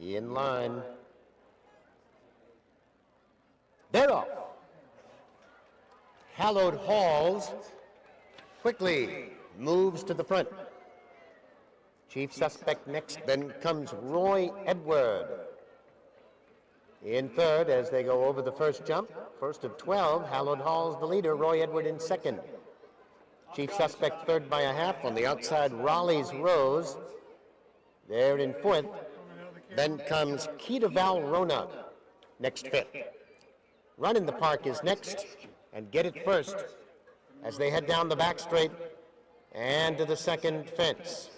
In line. They're off. Hallowed Halls quickly moves to the front. Chief suspect next, then comes Roy Edward. In third, as they go over the first jump, first of 12, Hallowed Halls the leader, Roy Edward in second. Chief suspect third by a half, on the outside Raleigh's Rose. There in fourth, then comes Kita Valrona, next fifth. Run in the Park is next, and Get It First, as they head down the back straight and to the second fence.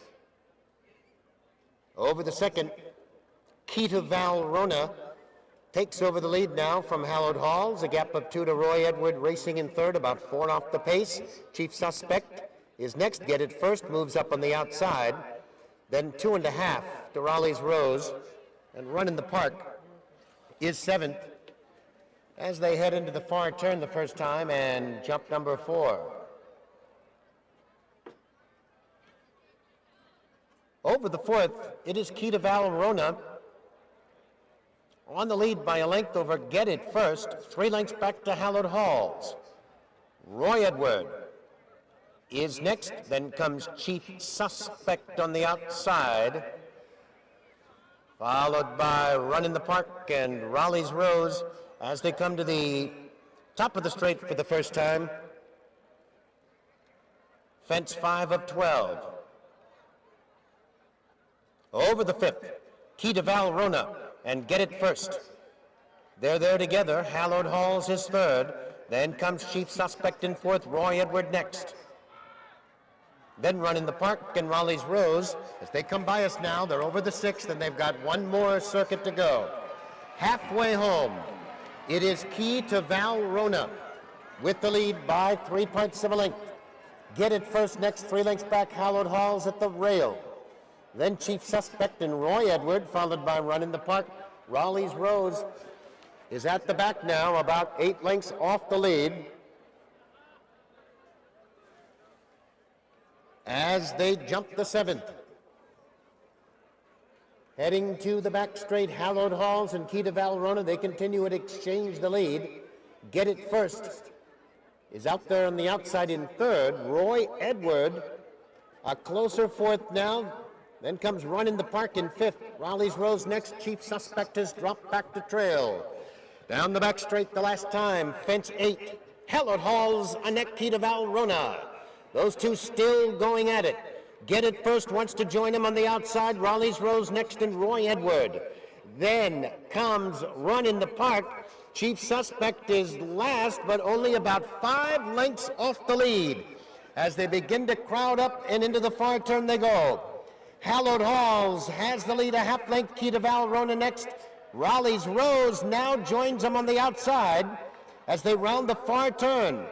Over the second, Kita Valrona takes over the lead now from Hallowed Halls, a gap of 2 to Roy Edward, racing in third, about 4 off the pace. Chief suspect is next, Get It First, moves up on the outside, then 2.5 to Raleigh's Rose, and Run in the Park is seventh as they head into the far turn the first time and jump number 4. Over the fourth, it is Kita Valrona on the lead by a length over Get It First, 3 lengths back to Hallowed Halls. Roy Edward is next, then comes Chief Suspect on the outside, followed by Run in the Park and Raleigh's Rose as they come to the top of the straight for the first time. Fence 5 of 12. Over the fifth, Kita Valrona and Get It First. They're there together. Hallowed Halls is third. Then comes Chief Suspect in fourth, Roy Edward next. Then Run in the Park and Raleigh's Rose. As they come by us now, they're over the sixth, and they've got one more circuit to go. Halfway home, it is Kita Valrona with the lead by 3 parts of a length. Get It First next, 3 lengths back, Hallowed Halls at the rail. Then Chief Suspect and Roy Edward, followed by Run in the Park. Raleigh's Rose is at the back now, about 8 lengths off the lead. As they jump the seventh. Heading to the back straight, Hallowed Halls and Kita Valrona, they continue to exchange the lead. Get It First is out there on the outside in third. Roy Edward, a closer fourth now. Then comes Run in the Park in fifth. Raleigh's Rose next. Chief Suspect has dropped back to trail. Down the back straight the last time. Fence 8. Hallowed Halls, Anek Kita Valrona. Those two still going at it. Get It First wants to join him on the outside. Raleigh's Rose next and Roy Edward. Then comes Run in the Park. Chief Suspect is last, but only about 5 lengths off the lead. As they begin to crowd up and into the far turn they go. Hallowed Halls has the lead, a half length. Kita Valrona next. Raleigh's Rose now joins them on the outside as they round the far turn.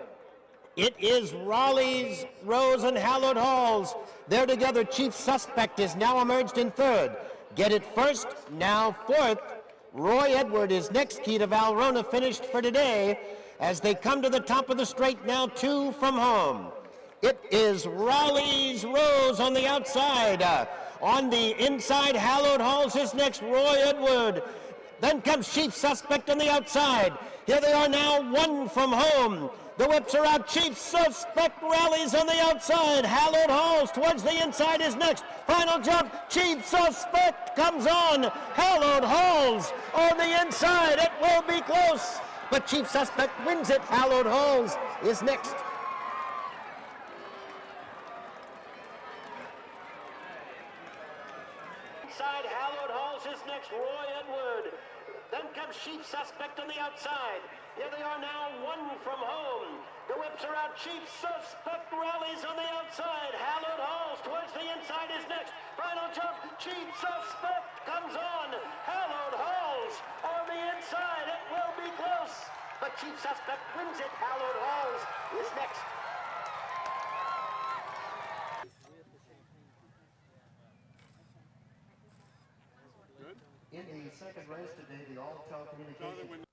It is Raleigh's Rose and Hallowed Halls. They're together. Chief Suspect is now emerged in third. Get It First, now fourth. Roy Edward is next. Kita Valrona finished for today as they come to the top of the straight, now 2 from home. It is Raleigh's Rose on the outside. On the inside, Hallowed Halls is next, Roy Edward. Then comes Chief Suspect on the outside. Here they are now, 1 from home. The whips are out. Chief Suspect rallies on the outside. Hallowed Halls towards the inside is next. Final jump. Chief Suspect comes on. Hallowed Halls on the inside. It will be close, but Chief Suspect wins it. Hallowed Halls is next. Hallowed Halls is next, Roy Edward. Then comes Chief Suspect on the outside. Here they are now, 1 from home. The whips are out. Chief Suspect rallies on the outside. Hallowed Halls towards the inside is next. Final jump. Chief Suspect comes on. Hallowed Halls on the inside. It will be close, but Chief Suspect wins it. Hallowed Halls is next. In the second race today, the all telecommunications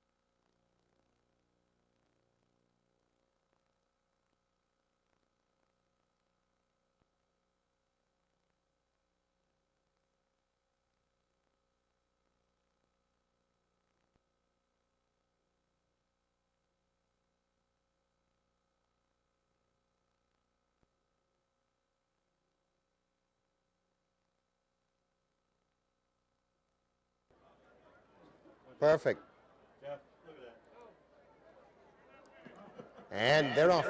Perfect. And they're off.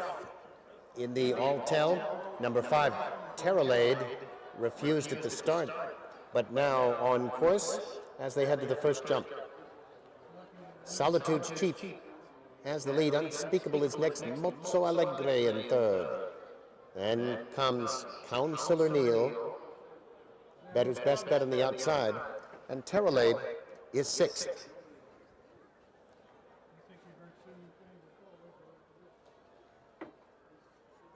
In the all-tell, number 5, Terralade, refused at the start, but now on course as they head to the first jump. Solitude's Chief has the lead. Unspeakable is next. Mozzo Allegre in third. Then comes Counselor Neil. Better's Best Bet on the outside. And Terralade is sixth.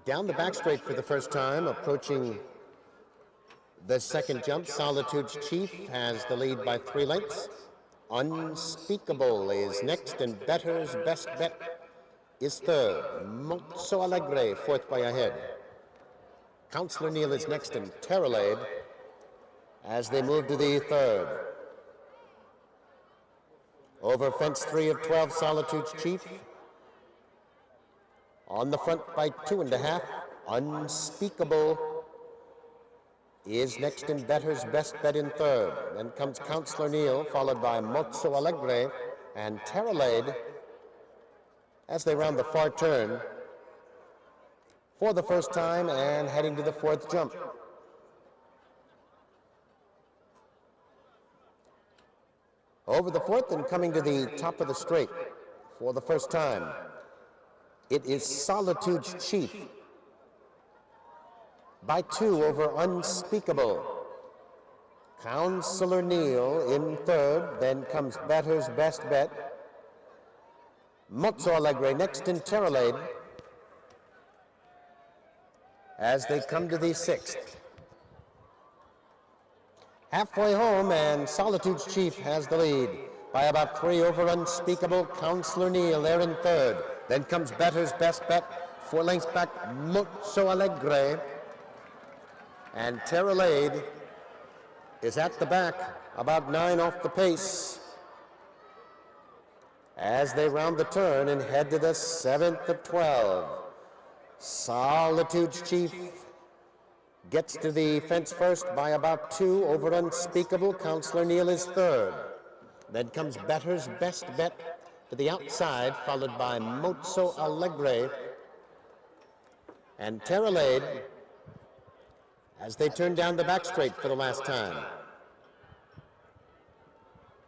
Down the back straight for the first time, approaching the second jump. Solitude's Chief has the lead by 3 lengths. Unspeakable is next, and Better's Best Bet is third. Mozzo Allegre fourth by a head. Counselor Neil is next, and Terralade as they move to the third. Over fence 3 of 12, Solitude's Chief. On the front by 2.5, Unspeakable is next, in Better's Best Bet in third. Then comes Counselor Neil, followed by Mozzo Allegre and Terralade as they round the far turn for the first time and heading to the fourth jump. Over the fourth and coming to the top of the straight for the first time, it is Solitude's Chief by 2 over Unspeakable. Counselor Neil in third, then comes Better's Best Bet. Mozzo Allegre next, in Terralade as they come to the sixth. Halfway home, and Solitude's Chief has the lead by about 3 over Unspeakable. Counselor Neil there in third. Then comes Better's Best Bet, 4 lengths back, Mozzo Allegre. And Terralade is at the back, about 9 off the pace as they round the turn and head to the 7th of 12. Solitude's Chief gets to the fence first by about 2 over Unspeakable. Counselor Neil is third. Then comes Better's Best Bet to the outside, followed by Mozzo Allegre and Terralade as they turn down the back straight for the last time.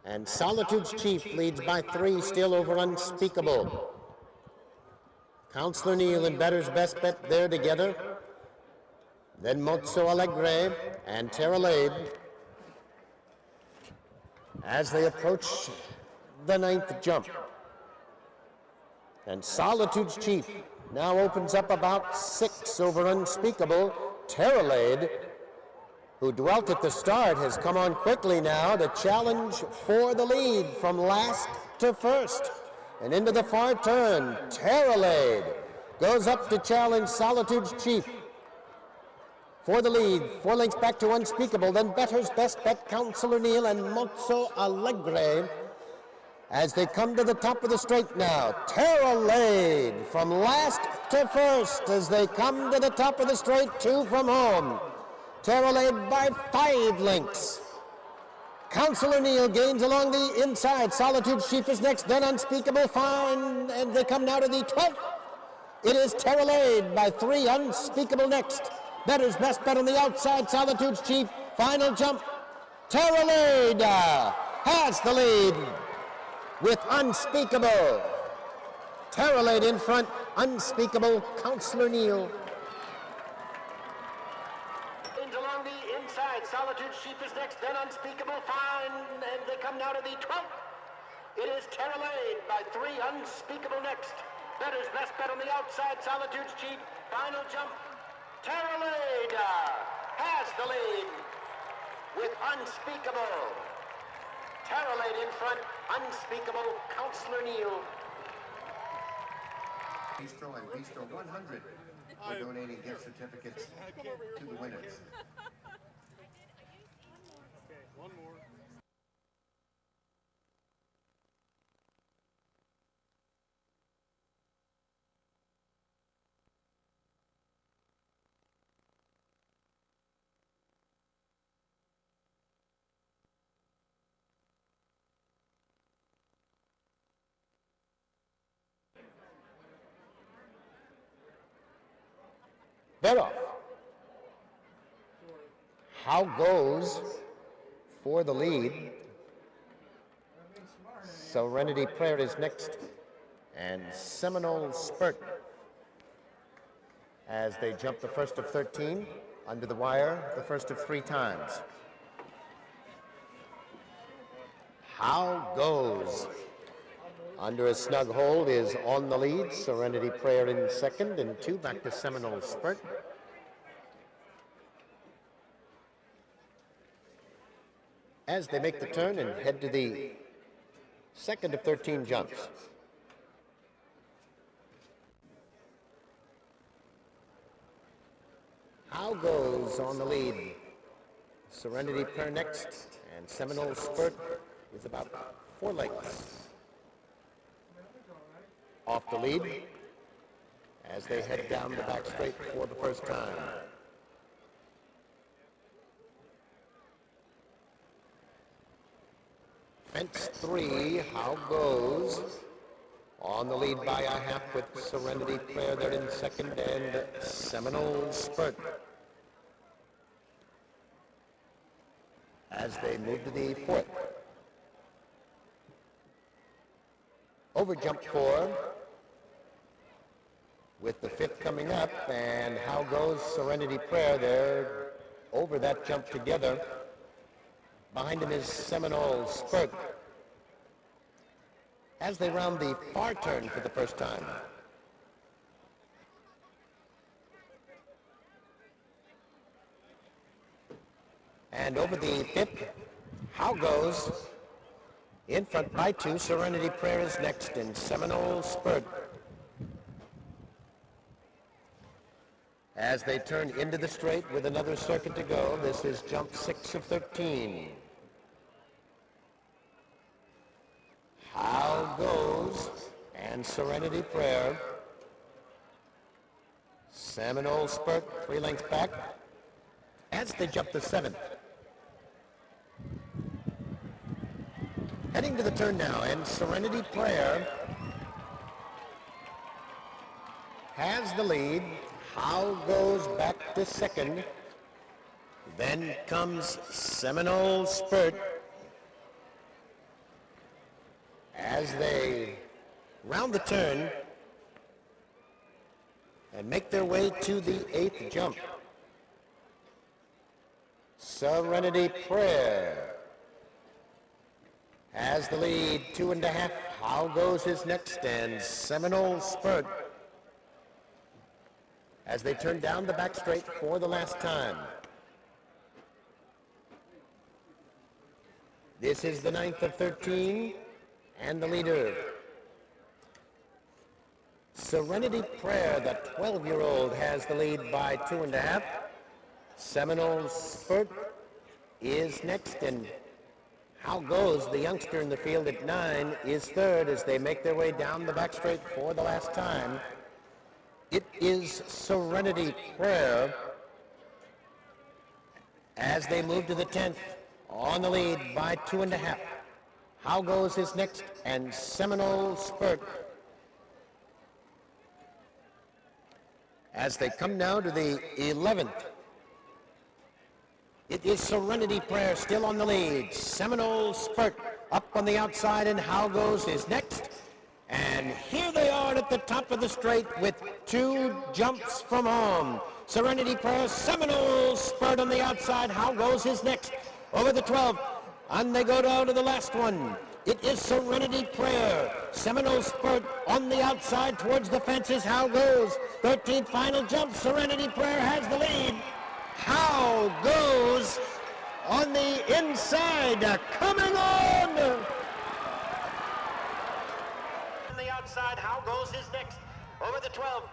And Solitude's Chief leads by 3, still over Unspeakable. Counselor Neil and Better's Best Bet there together. Then Mozzo Allegre and Terralade as they approach the 9th jump. And Solitude's Chief now opens up about 6 over Unspeakable. Terralade, who dwelt at the start, has come on quickly now to challenge for the lead from last to first. And into the far turn, Terralade goes up to challenge Solitude's Chief for the lead. 4 lengths back to Unspeakable, then Better's Best Bet, Counselor Neil, and Mozzo Allegre as they come to the top of the straight now. Terralade from last to first as they come to the top of the straight, 2 from home. Terralade by 5 lengths. Counselor Neil gains along the inside. Solitude's Chief is next, then Unspeakable, fine, and they come now to the 12th. It is Terralade by 3, Unspeakable next. Better's Best Bet on the outside, Solitude's Chief, final jump. Terralade has the lead with Unspeakable. Terralade in front, Unspeakable, Counselor Neil. Along the inside, Solitude's Chief is next, then Unspeakable, fine, and they come now to the 12th. It is Terralade by 3, Unspeakable next. Better's Best Bet on the outside, Solitude's Chief, final jump. Terralade has the lead with Unspeakable. Terralade in front, Unspeakable, Counselor Neil. Bistro and Bistro 100 for donating gift certificates to the winners. Okay, one more. They're off. How goes for the lead? Serenity Prayer is next, and Seminole Spurt as they jump the first of 13 under the wire, the first of 3 times. How goes under a snug hold is on the lead. Serenity Prayer in second, and 2 back to Seminole Spurt. As they make the turn and head to the second of 13 jumps. How goes on the lead? Serenity Prayer next, and Seminole Spurt is about 4 lengths off the lead as they head down the back straight for the first time. Fence 3, How goes on the lead by a half with Serenity Prayer there in second, and Seminole Spurt as they move to the fourth. Over jump 4 with the 5th coming up, and How goes Serenity Prayer there over that jump together. Behind him is Seminole Spurt as they round the far turn for the first time. And over the 5th, How goes in front by 2. Serenity Prayer is next, and Seminole Spurt as they turn into the straight with another circuit to go. This is jump 6 of 13. How goes and Serenity Prayer. Seminole Spurt 3 lengths back as they jump the 7th. Heading to the turn now, and Serenity Prayer has the lead. How goes back to second. Then comes Seminole Spurt as they round the turn and make their way to the 8th jump. Serenity Prayer has the lead, 2.5. How goes is next, and Seminole Spurt as they turn down the back straight for the last time. This is the 9th of 13, and the leader, Serenity Prayer, the 12-year-old, has the lead by 2.5. Seminole Spurt is next, and How goes the youngster in the field at 9 is third as they make their way down the back straight for the last time. It is Serenity Prayer as they move to the 10th on the lead by 2.5. How goes is next, and Seminole Spurt as they come now to the 11th. It is Serenity Prayer still on the lead. Seminole Spurt up on the outside, and How goes is next. And here they are at the top of the straight with 2 jumps from home. Serenity Prayer, Seminole Spurt on the outside. How goes is next. Over the 12, and they go down to the last one. It is Serenity Prayer. Seminole Spurt on the outside towards the fences. How goes. 13th final jump. Serenity Prayer has the lead. How goes on the inside, coming on. On the outside, How goes is next. Over the 12,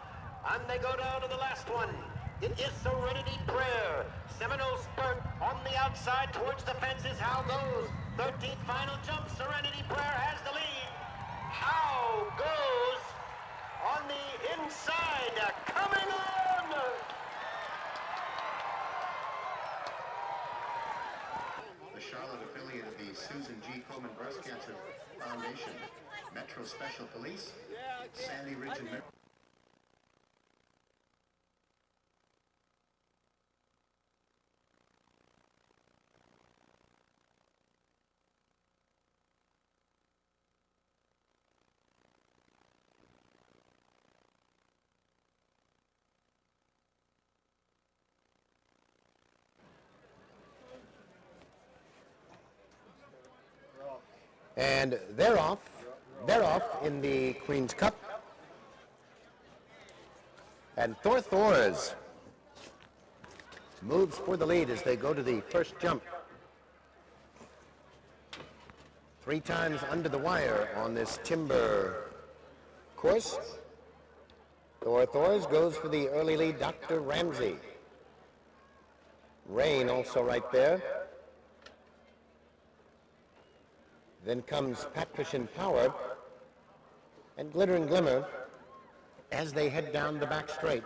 and they go down to the last one. It is Serenity Prayer. Seminole Spurt on the outside towards the fences. How goes. 13th final jump. Serenity Prayer has the lead. How goes on the inside, coming on. The Charlotte affiliate of the Susan G. Komen Breast Cancer Foundation, Metro Special Police, Sandy Ridge and And they're off in the Queen's Cup. And Thor's moves for the lead as they go to the first jump. 3 times under the wire on this timber course. Thor's goes for the early lead, Dr. Ramsey. Rain also right there. Then comes Patrician Power and Glitter and Glimmer as they head down the back straight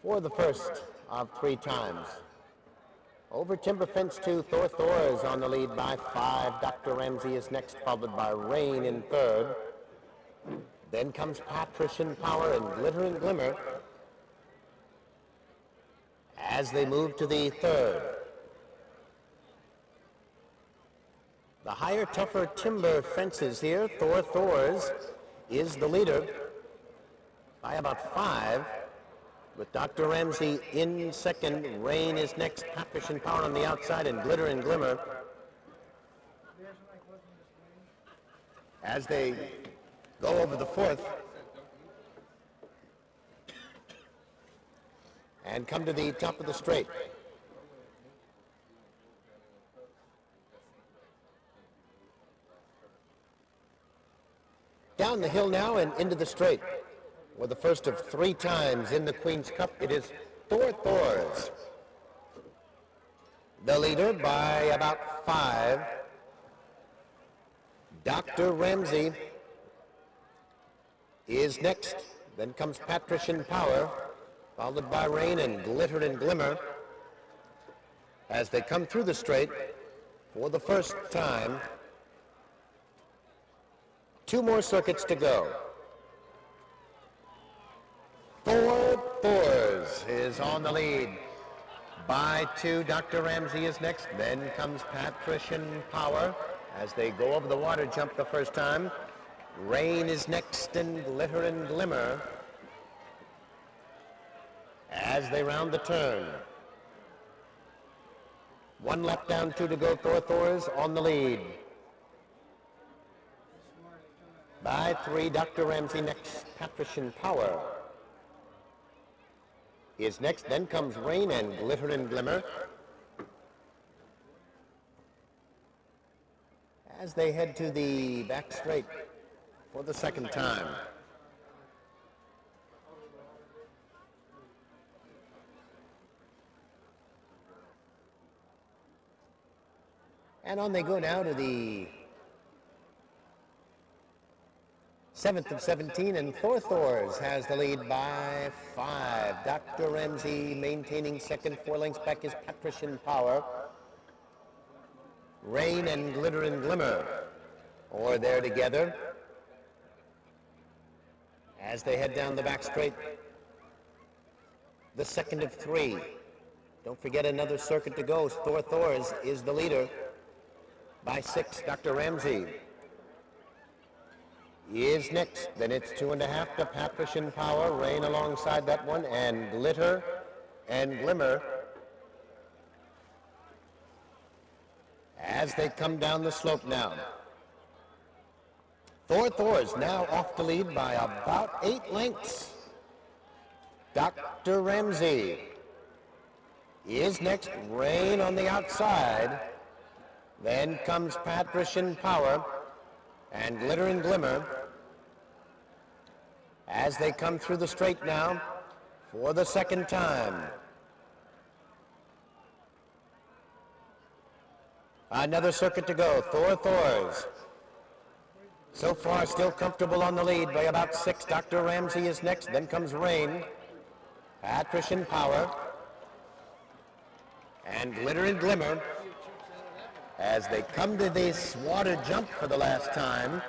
for the first of 3 times. Over timber fence 2, Thor's on the lead by 5. Dr. Ramsey is next, followed by Rain in third. Then comes Patrician Power and Glitter and Glimmer as they move to the third. The higher, tougher timber fences here. Thor's is the leader by about 5, with Dr. Ramsey in second. Rain is next, Patrician Power on the outside, and Glitter and Glimmer as they go over the fourth and come to the top of the straight. Down the hill now and into the straight. For the first of 3 times in the Queen's Cup, it is Thor's, the leader by about 5. Dr. Ramsey is next. Then comes Patrician Power, followed by Rain and Glitter and Glimmer as they come through the straight for the first time. 2 more circuits to go. Thor's is on the lead by 2. Dr. Ramsey is next. Then comes Patrician Power as they go over the water jump the first time. Rain is next and Glitter and Glimmer as they round the turn. 1 lap down, 2 to go. Thor's on the lead by 3. Dr. Ramsey next. Patrician Power is next. Then comes Rain and Glitter and Glimmer as they head to the back straight for the second time. And on they go now to the 7th of 17, and Thor's has the lead by 5. Dr. Ramsey maintaining second. 4 lengths back is Patrician Power. Rain and Glitter and Glimmer are there together as they head down the back straight. The second of 3. Don't forget another circuit to go. Thor's is the leader by 6. Dr. Ramsey is next. Then it's 2.5 to Patrician Power. Rain alongside that one, and Glitter and Glimmer as they come down the slope now. Thor's now off the lead by about 8 lengths. Dr. Ramsey is next. Rain on the outside. Then comes Patrician Power and Glitter and Glimmer as they come through the straight now for the second time. Another circuit to go. Thor's so far still comfortable on the lead by about 6. Dr. Ramsey is next. Then comes Rain, Patrician Power, and Glitter and Glimmer as they come to this water jump for the last time.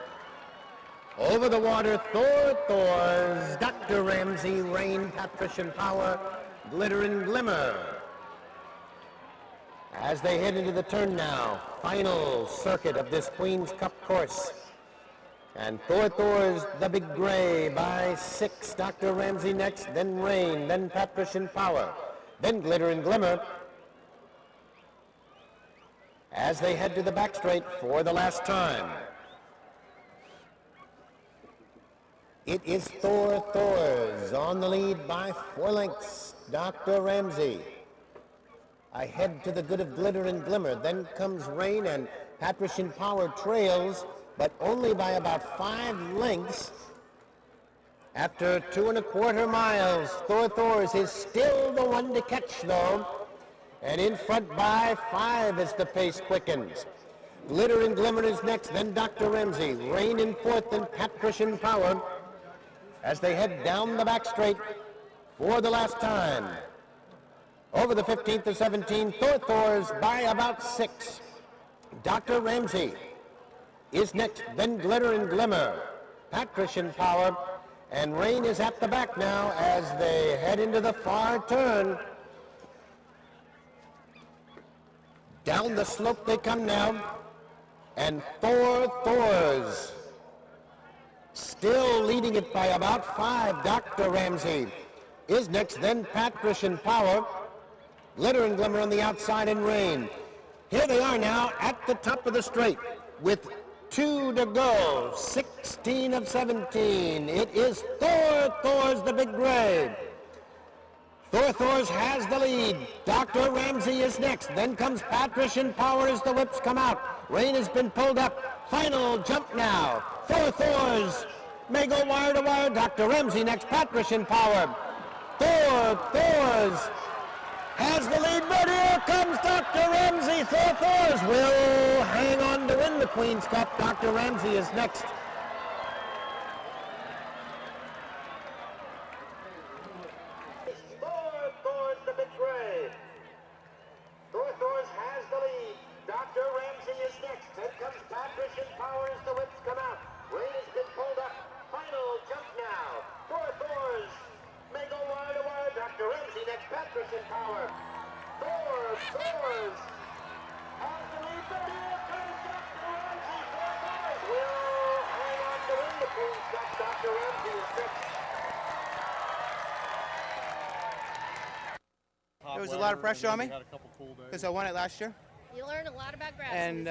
Over the water, Thor's, Dr. Ramsey, Rain, Patrician Power, Glitter and Glimmer as they head into the turn now. Final circuit of this Queen's Cup course. And Thor's the big gray by 6. Dr. Ramsey next, then Rain, then Patrician Power, then Glitter and Glimmer as they head to the back straight for the last time. It is Thors on the lead by 4 lengths. Dr. Ramsey ahead to the good of Glitter and Glimmer. Then comes Rain, and Patrician Power trails, but only by about 5 lengths. After 2 1/4 miles, Thors is still the one to catch, though. And in front by 5 as the pace quickens. Glitter and Glimmer is next, then Dr. Ramsey. Rain in 4th, and Patrician Power as they head down the back straight for the last time. Over the 15th to 17th, Thors by about 6. Dr. Ramsey is next, then Glitter and Glimmer. Patrician Power and Rain is at the back now as they head into the far turn. Down the slope they come now, and Thors still leading it by about 5. Dr. Ramsey is next, then Patrician Power. Glitter and Glimmer on the outside, and Rain. Here they are now at the top of the straight with 2 to go, 16 of 17. It is Thors the big gray. Thors has the lead. Dr. Ramsey is next. Then comes Patrician Power as the whips come out. Rain has been pulled up. Final jump now. Thors may go wire to wire. Dr. Ramsey next. Patrician Power. Thors has the lead, but here comes Dr. Ramsey. Thors will hang on to win the Queen's Cup. Dr. Ramsey is next. Thors the big gray. Thors has the lead. Dr. Ramsey is next. Then comes Patrician Power as the whips come out. Rain has been pulled up. Final jump now. Thors may go wire to wire. Dr. Ramsey next. Patrician Power. Thors has the lead, but here comes Dr. Ramsey. Thors will hang on to win the Queen's Cup. Dr. Ramsey is next. There was a lot of pressure on me because I won it last year. You learn a lot about grass And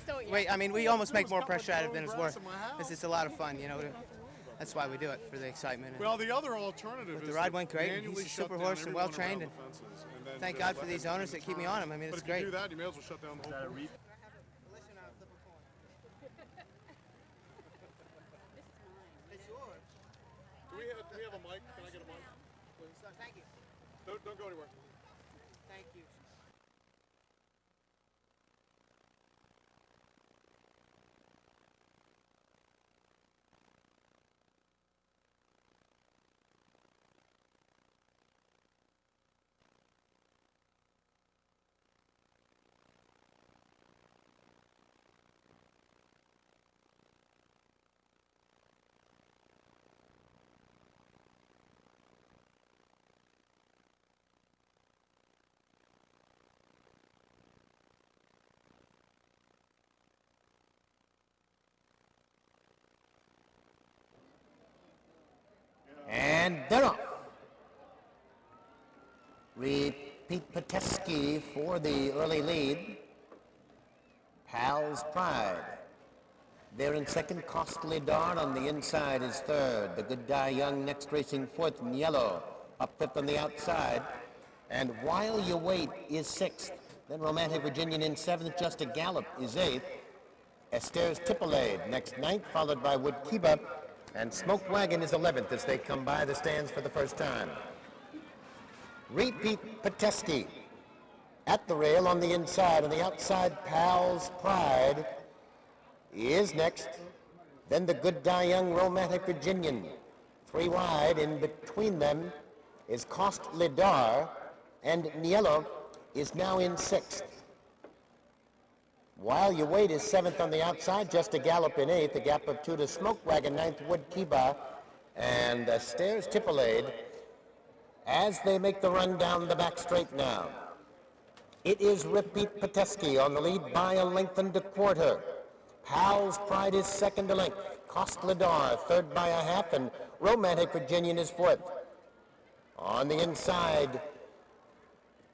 don't you? I mean, we almost make more pressure out of it than it's worth. It's just a lot of fun, you know. That's why we do it, for the excitement. Well, the other alternative is the ride went great. manually He's a shut super down horse and every well one around trained. the And fences, and then thank go God for back these to owners that keep me on him. I mean, But it's if you great. do that, you may as well shut down the whole thing. Do we have a mic? Can I get a mic? Thank you. Don't go anywhere. Thank you. And they're off. Repeat Pateski for the early lead. Pal's Pride. They're in second. Costly Darn on the inside is third. The Good Die Young next racing fourth in yellow. Up fifth on the outside. And While You Wait is sixth. Then Romantic Virginian in seventh. Just a Gallop is eighth. Esther's Tipolade next ninth, followed by Woodkiba. And Smoke Wagon is 11th as they come by the stands for the first time. Repeat Pateski at the rail on the inside. On the outside, Pal's Pride is next. Then the Good Die Young Romantic Virginian. 3 wide. In between them is Costly Dar, and Niello is now in sixth. While You Wait is seventh on the outside. Just a Gallop in eighth. A gap of 2 to Smoke Wagon, ninth Woodkiba, and Stairs Tipolade as they make the run down the back straight now. It is Repeat Pateski on the lead by a length and a quarter. Pal's Pride is second to length. Costly Dar third by a half, and Romantic Virginian is fourth. On the inside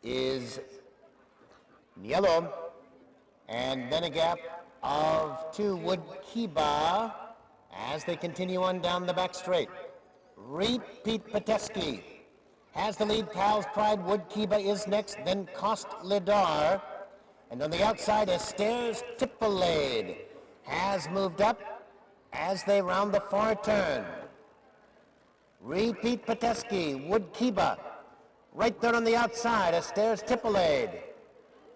is Niello, And then a gap of 2 Wood Kiba as they continue on down the back straight. Repeat Pateski has the lead. Pal's Pride. Wood Kiba is next, then Cost Lidar. And on the outside, Esther's Tipolade has moved up as they round the far turn. Repeat Pateski, Wood Kiba. Right there on the outside, Esther's Tipolade.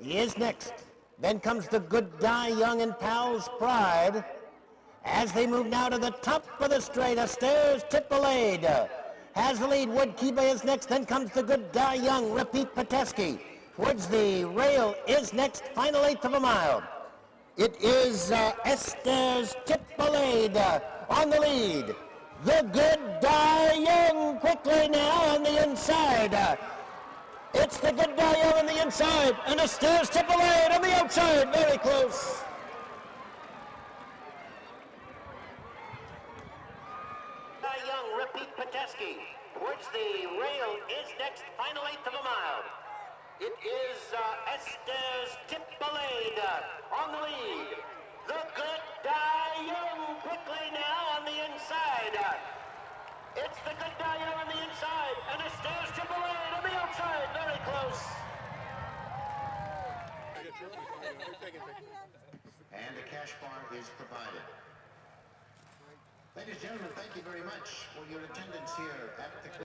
He is next. Then comes the Good Die Young and Pal's Pride. As they move now to the top of the straight, Esther's Tipolade has the lead. Wood Kiba is next. Then comes the Good Die Young. Repeat Pateski. Towards the rail is next. Final eighth of a mile. It is Esther's Tipolade on the lead. The Good Die Young quickly now on the inside. It's the Good Die Young on the inside, and Esther's Tipolade on the outside, very close. Die Young, Repeat Pateski. Towards the rail is next, final eighth of a mile. It is Esther's Tipolade on the lead. The Good Die Young quickly now on the inside. It's the Good Die Young on the inside, and Esther's Tipolade on the outside, very close. And a cash bar is provided. Ladies and gentlemen, thank you very much for your attendance here at the